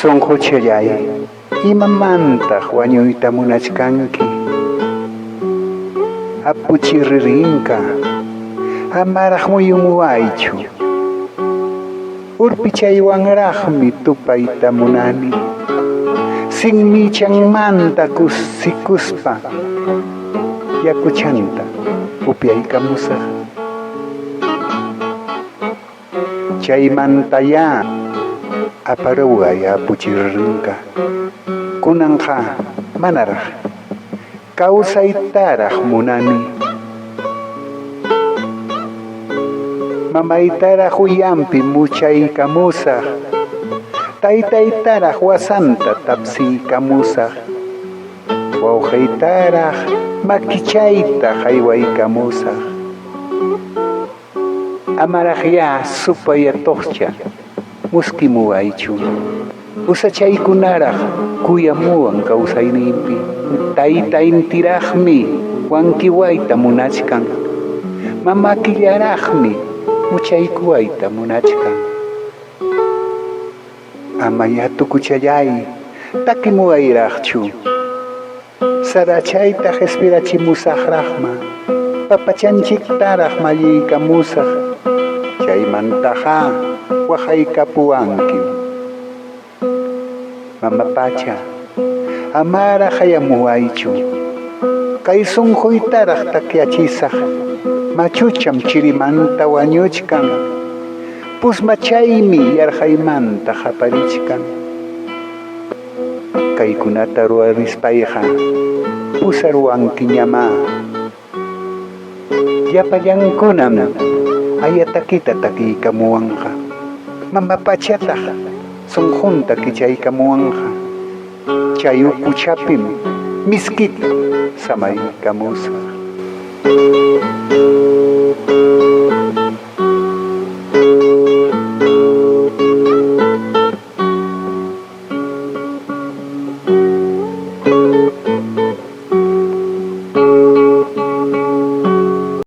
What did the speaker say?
sunquchallay imamantaq wañuyta munachkanki apuchiririnka amaraq muyunwaychu urpichaywanraqmi tupayta munani sinmichanmanta kusikuspa yakuchanta upyaykamusaq chaymantaya aparaway apuchiririnka kunanqa manaraq kawsaytaraq munani mamaytaraq uyampi muchaykamusaq taytaytaraq wasanta tapsiykamusaq wawqaytaraq makichayta haywaykamusaq amaraq ya supayatoqcha muskimuwaychu usachaykunaraq kuyamuwan kawsayniypi taytayntiraqmi wankiwayta munachkan mamakillaraqmi muchaykuwayta munachkan ama yatukuchallay takimuwayraqchu sarachaytaq espirachimusaqraqma papachanchiktaraq malliykamusaq chaymantaqa waqaykapuwanki mamapacha amara hayamuwaychu kay sunquytaraq takyachisaq machucham chirimanta wañuchkan pusmachaymi yarhaymanta qaparichkan kaykunata ruwarispayqa pusarwankiñama llapallankunam ayatakita takiykamuwanqa mamapachataq sunqunta kichaykamuwanqa chay ukuchapim miskita samaykamusaq